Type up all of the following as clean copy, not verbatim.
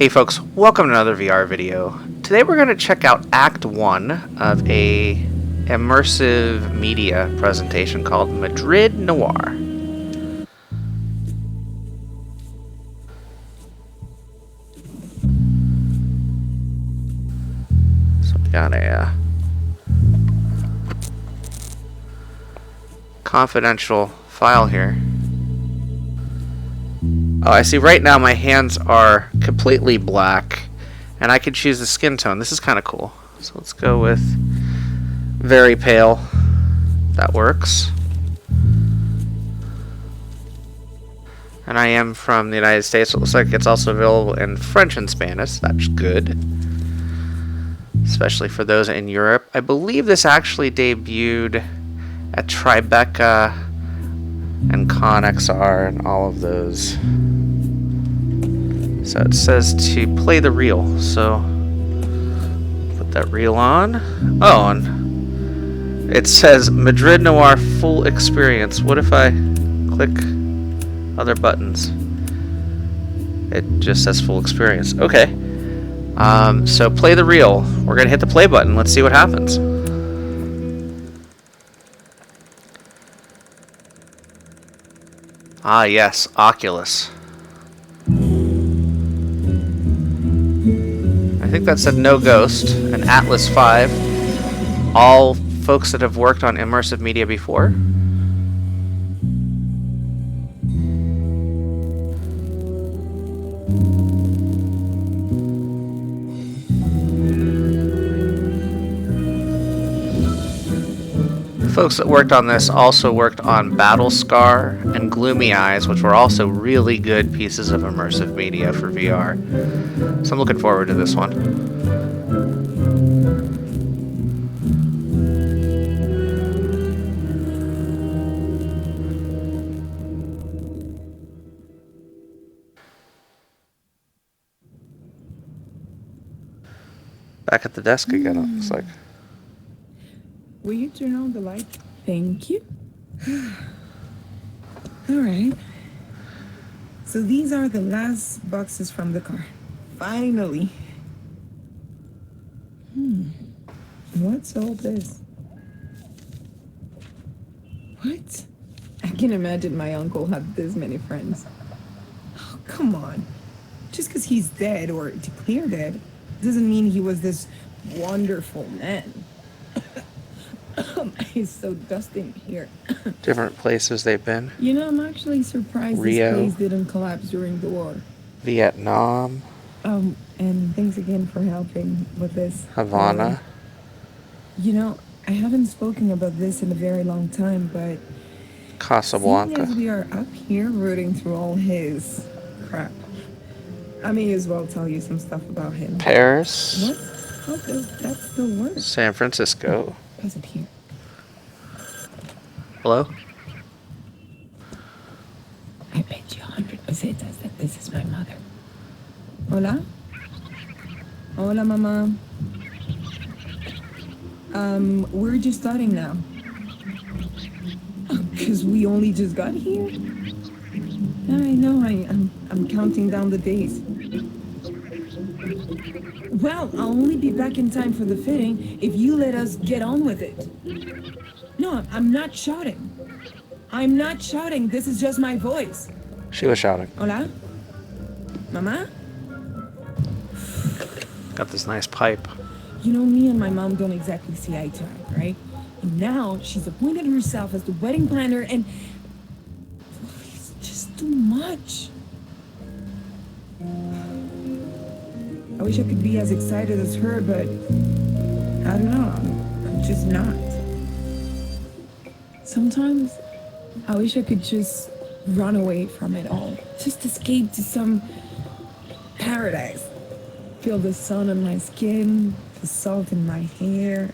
Hey folks, welcome to another VR video. Today we're going to check out Act 1 of a immersive media presentation called Madrid Noir. So we got a confidential file here. Oh, I see right now my hands are completely black and I can choose the skin tone. This is kind of cool. So let's go with very pale. That works. And I am from the United States. So it looks like it's also available in French and Spanish. That's good. Especially for those in Europe. I believe this actually debuted at Tribeca and ConXR and all of those. So it says to play the reel. So put that reel on. Oh, and it says Madrid Noir full experience. What if I click other buttons? It just says full experience. Okay. So play the reel. We're gonna hit the play button. Let's see what happens. Ah, yes, Oculus. I think that said no ghost, an Atlas 5. All folks that have worked on immersive media before. Folks that worked on this also worked on Battle Scar and Gloomy Eyes, which were also really good pieces of immersive media for VR. So I'm looking forward to this one. Back at the desk again, it looks like. Will you turn on the light? Thank you. All right. So these are the last boxes from the car. Finally. What's all this? What? I can imagine my uncle had this many friends. Oh, come on. Just because he's dead or declared dead doesn't mean he was this wonderful man. It's so dusty in here. Different places they've been. You know, I'm actually surprised Rio. this place didn't collapse during the war. Vietnam. And thanks again for helping with this. Havana. You know, I haven't spoken about this in a very long time, but Casablanca. seeing as we are up here rooting through all his crap, I may as well tell you some stuff about him. Paris. What? How does that still work? San Francisco. Wasn't here. Hello? I bet you 100% that this is my mother. Hola? Hola, mama. We're just starting now. Because we only just got here? I know, I'm counting down the days. Well, I'll only be back in time for the fitting if you let us get on with it. No, I'm not shouting. I'm not shouting. This is just my voice. She was shouting. Hola? Mama? Got this nice pipe. You know, me and my mom don't exactly see eye to eye, right? And now she's appointed herself as the wedding planner and... it's just too much. I wish I could be as excited as her, but... I don't know. I'm just not. Sometimes, I wish I could just run away from it all. Just escape to some paradise. Feel the sun on my skin, the salt in my hair.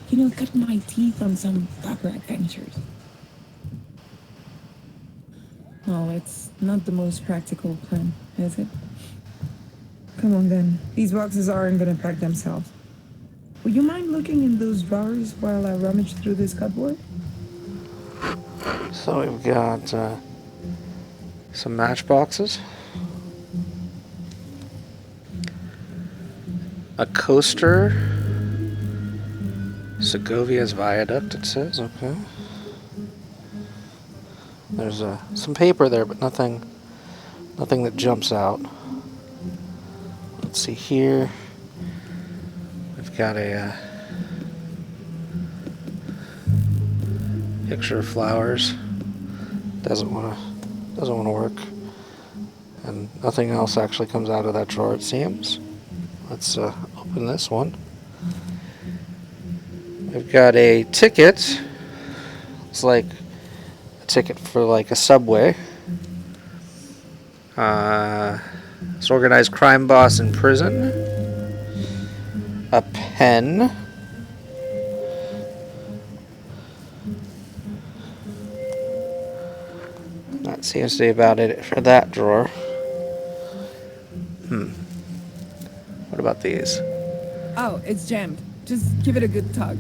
You know, cut my teeth on some proper adventures. Well, it's not the most practical plan, is it? Come on then. These boxes aren't gonna pack themselves. Would you mind looking in those drawers while I rummage through this cupboard? So we've got some matchboxes. A coaster. Segovia's Viaduct, it says. Okay. There's some paper there, but nothing that jumps out. Let's see here. We've got a picture of flowers. Doesn't want to work. And nothing else actually comes out of that drawer, it seems. Let's open this one. We've got a ticket. It's like a ticket for like a subway. It's organized crime boss in prison. A pen. That seems to be about it for that drawer. What about these? Oh, it's jammed. Just give it a good tug.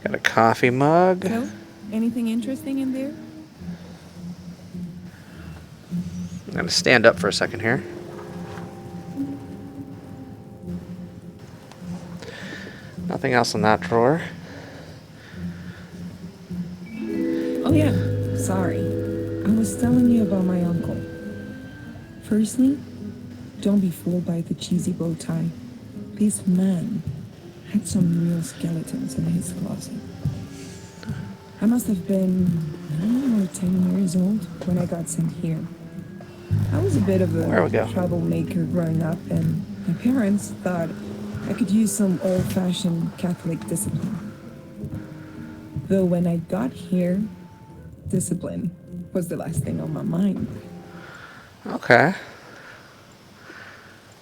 Got a coffee mug. So, anything interesting in there? I'm going to stand up for a second here. Nothing else in that drawer. Oh yeah, sorry. I was telling you about my uncle. Firstly, don't be fooled by the cheesy bow tie. This man had some real skeletons in his closet. I must have been 9 or 10 years old when I got sent here. I was a bit of a troublemaker growing up, and my parents thought I could use some old-fashioned Catholic discipline. Though when I got here, discipline was the last thing on my mind. Okay.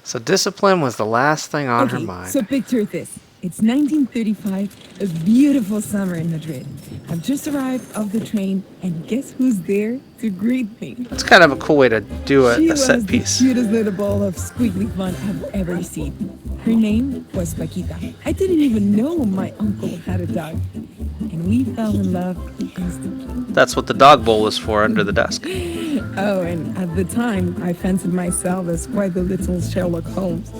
So discipline was the last thing on her mind. So picture this. It's 1935, a beautiful summer in Madrid. I've just arrived off the train, and guess who's there to greet me? That's kind of a cool way to do a set piece. She was the cutest little ball of squiggly fun I've ever seen. Her name was Paquita. I didn't even know my uncle had a dog, and we fell in love instantly. That's what the dog bowl was for, under the desk. Oh, and at the time, I fancied myself as quite the little Sherlock Holmes.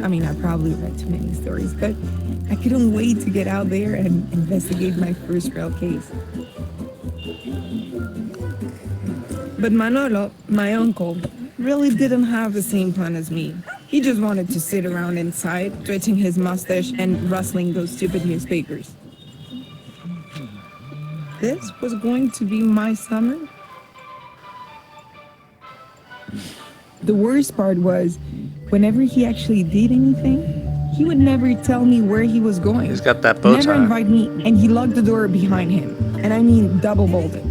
I mean, I probably read too many stories, but I couldn't wait to get out there and investigate my first real case. But Manolo, my uncle, really didn't have the same plan as me. He just wanted to sit around inside, twitching his mustache and rustling those stupid newspapers. This was going to be my summer. The worst part was, whenever he actually did anything, he would never tell me where he was going. He's got that bow tie. Never invite me, and he locked the door behind him. And I mean double bolted.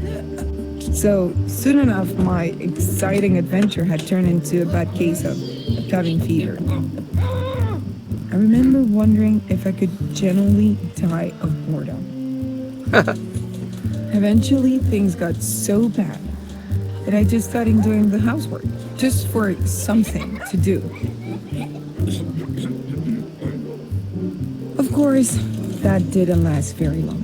So soon enough, my exciting adventure had turned into a bad case of cabin fever. I remember wondering if I could genuinely die of boredom. Eventually, things got so bad that I just started doing the housework, just for something to do. Of course, that didn't last very long.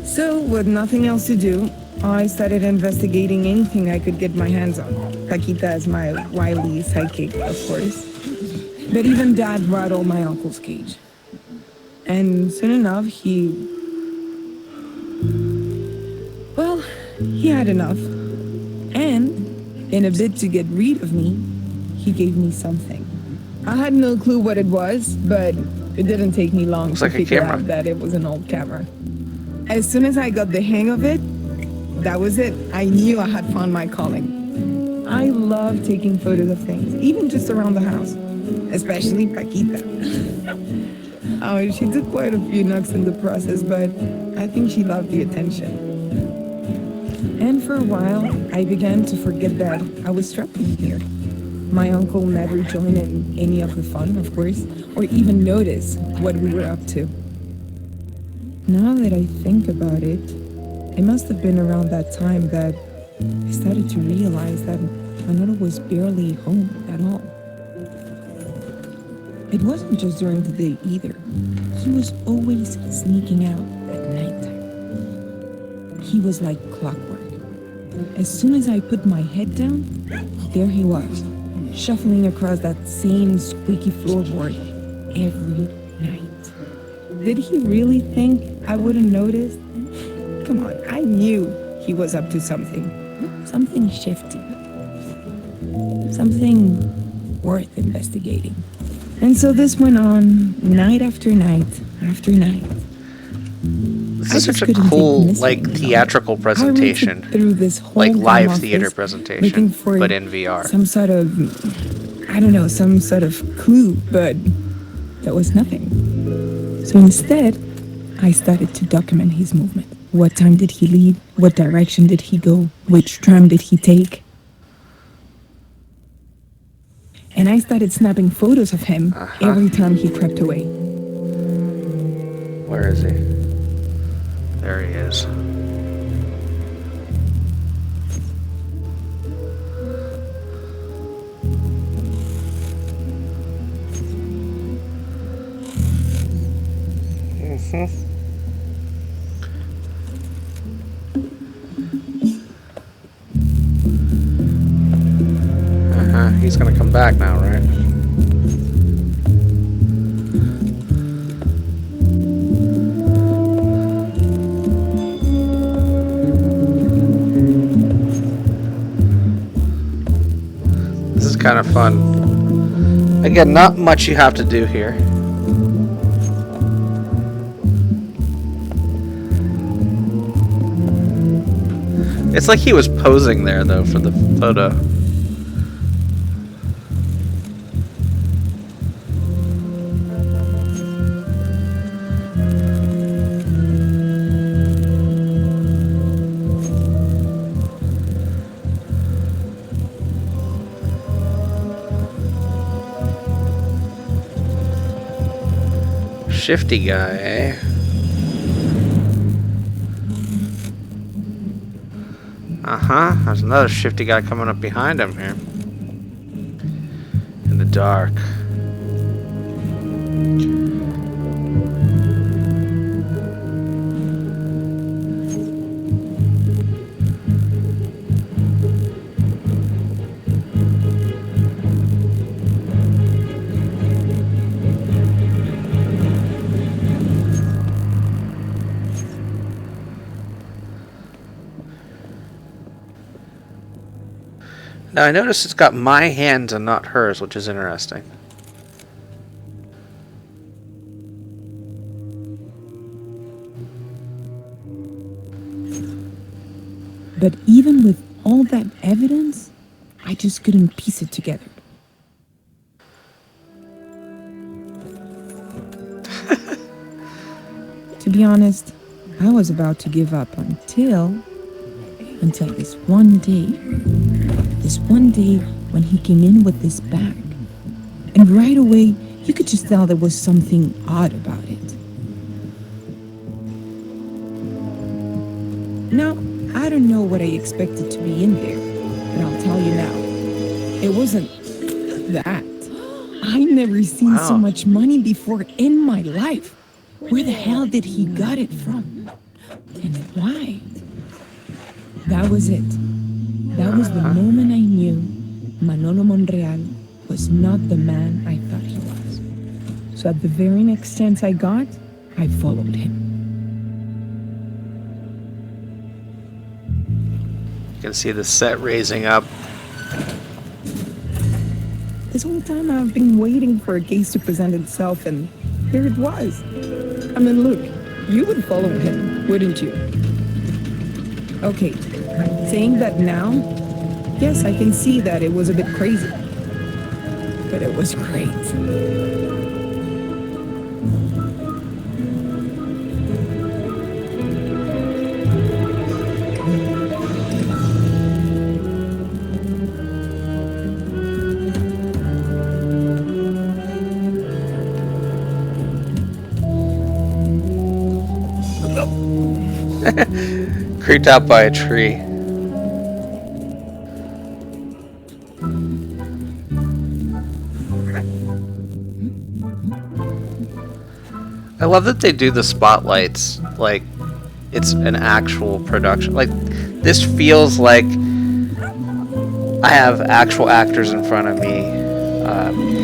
So, with nothing else to do, I started investigating anything I could get my hands on. Paquita is my wily sidekick, of course. But even Dad rattled my uncle's cage. And soon enough, he had enough. And in a bid to get rid of me, he gave me something. I had no clue what it was, but it didn't take me long to figure out that it was an old camera. As soon as I got the hang of it, that was it. I knew I had found my calling. I love taking photos of things, even just around the house, especially Paquita. Oh, she took quite a few knocks in the process, but I think she loved the attention. And for a while, I began to forget that I was trapping here. My uncle never joined in any of the fun, of course, or even noticed what we were up to. Now that I think about it, it must have been around that time that I started to realize that Manolo was barely home at all. It wasn't just during the day either. He was always sneaking out at night. He was like clockwork. As soon as I put my head down, there he was, shuffling across that same squeaky floorboard every night. Did he really think I wouldn't notice? Come on, I knew he was up to something. Something shifty. Something worth investigating. And so this went on night after night after night. This is such a cool, like, theatrical presentation. Through this whole Like live office, theater looking presentation, for but in VR. some sort of, I don't know, some sort of clue, but there was nothing. So instead, I started to document his movement. What time did he leave? What direction did he go? Which tram did he take? And I started snapping photos of him every time he crept away. Where is he? There he is. He's gonna come back now, right? This is kind of fun. Again, not much you have to do here. It's like he was posing there, though, for the photo. Shifty guy, eh? There's another shifty guy coming up behind him here. In the dark. Now I notice it's got my hands and not hers, which is interesting. But even with all that evidence, I just couldn't piece it together. To be honest, I was about to give up until this one day. This one day when he came in with this bag. And right away, you could just tell there was something odd about it. Now, I don't know what I expected to be in there, but I'll tell you now, it wasn't that. I never seen so much money before in my life. Where the hell did he got it from? And why? That was it. That was the moment I knew Manolo Monreal was not the man I thought he was. So at the very next chance I got, I followed him. You can see the set raising up. This whole time I've been waiting for a case to present itself, and here it was. I mean, look, you would follow him, wouldn't you? Okay, saying that now, yes, I can see that it was a bit crazy. But it was great. Creeped out by a tree. I love that they do the spotlights like it's an actual production. Like, This feels like I have actual actors in front of me,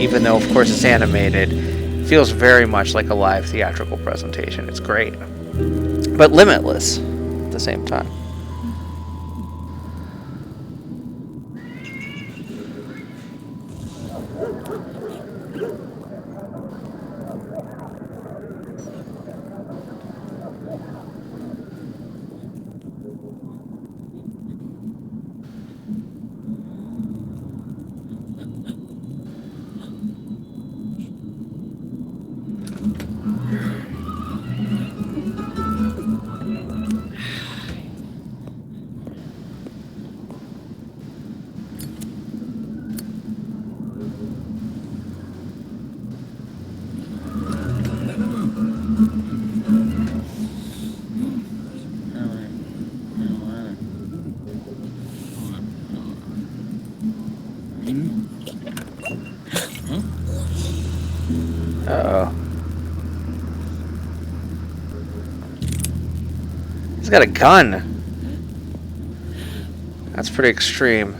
even though, of course, it's animated. It feels very much like a live theatrical presentation. It's great, but limitless at the same time. Uh-oh. He's got a gun. That's pretty extreme.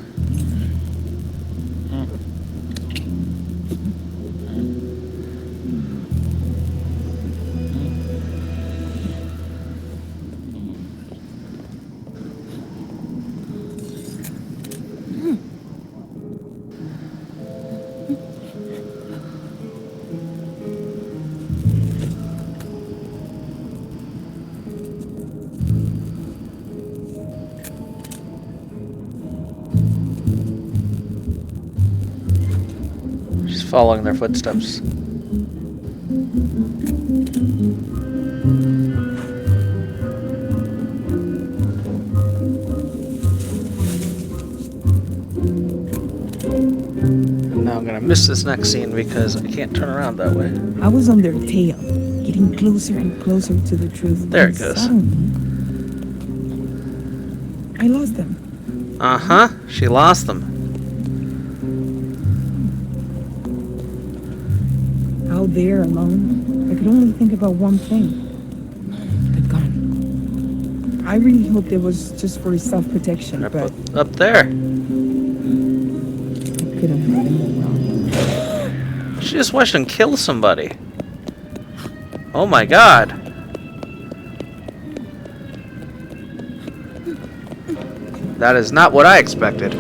Just following their footsteps. And now I'm gonna miss this next scene because I can't turn around that way. I was on their tail, getting closer and closer to the truth. There and it goes. Suddenly, I lost them. Uh-huh. She lost them. Out there alone, I could only think about one thing. The gun. I really hoped it was just for self-protection, but Up there. I couldn't have been more wrong. She just went and killed somebody. Oh my god. That is not what I expected.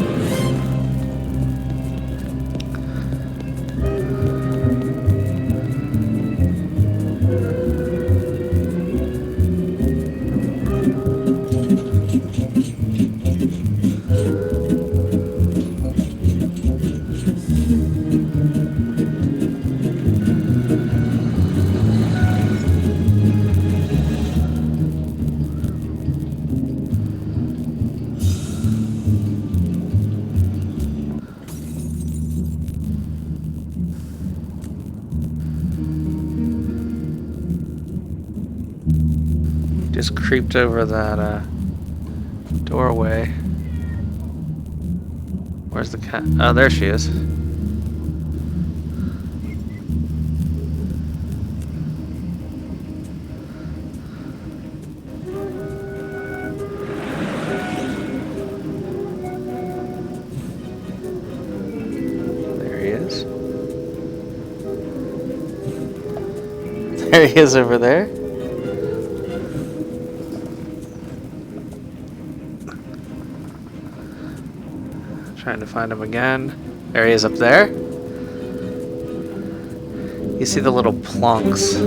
Just creeped over that doorway. Where's the cat? Oh, there she is. There he is. There he is over there. Trying to find him again. There he is up there. You see the little plunks. He's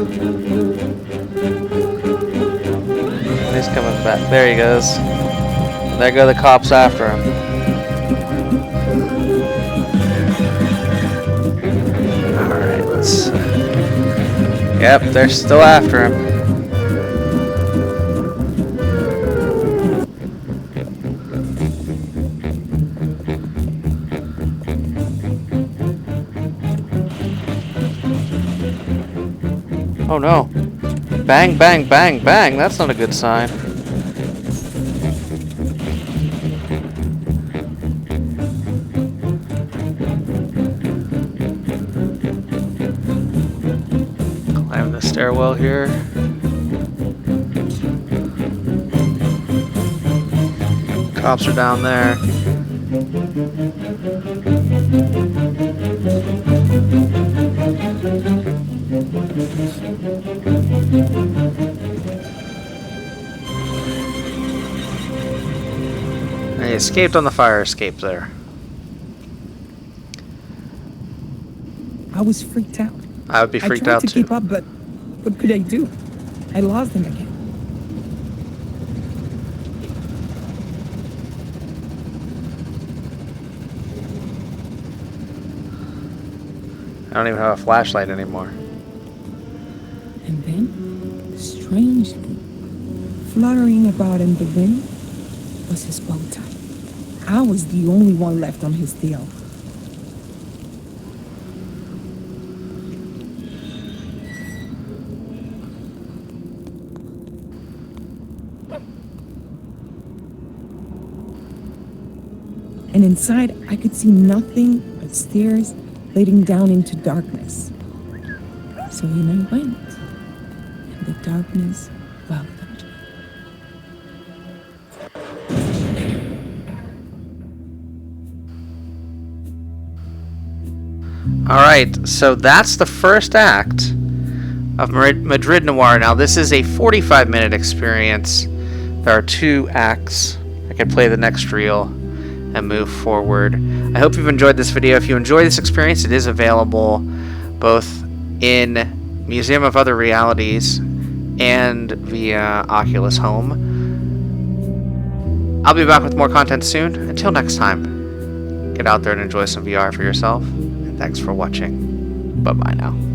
coming back. There he goes. There go the cops after him. Alright, let's... Yep, they're still after him. Oh no. Bang, bang, bang, bang. That's not a good sign. Climb the stairwell here. Cops are down there. He escaped on the fire escape there. I was freaked out. I would be freaked I out tried to too. keep up, but what could I do? I lost him again. I don't even have a flashlight anymore. And then, strangely, fluttering about in the wind was his bow tie. I was the only one left on his tail. And inside, I could see nothing but stairs leading down into darkness. So in I went, and the darkness welcomed me. Alright, so that's the first act of Madrid Noir. Now, this is a 45-minute experience. There are 2 acts. I can play the next reel and move forward. I hope you've enjoyed this video. If you enjoy this experience, it is available both in Museum of Other Realities and via Oculus Home. I'll be back with more content soon. Until next time, get out there and enjoy some VR for yourself. And thanks for watching. Bye-bye now.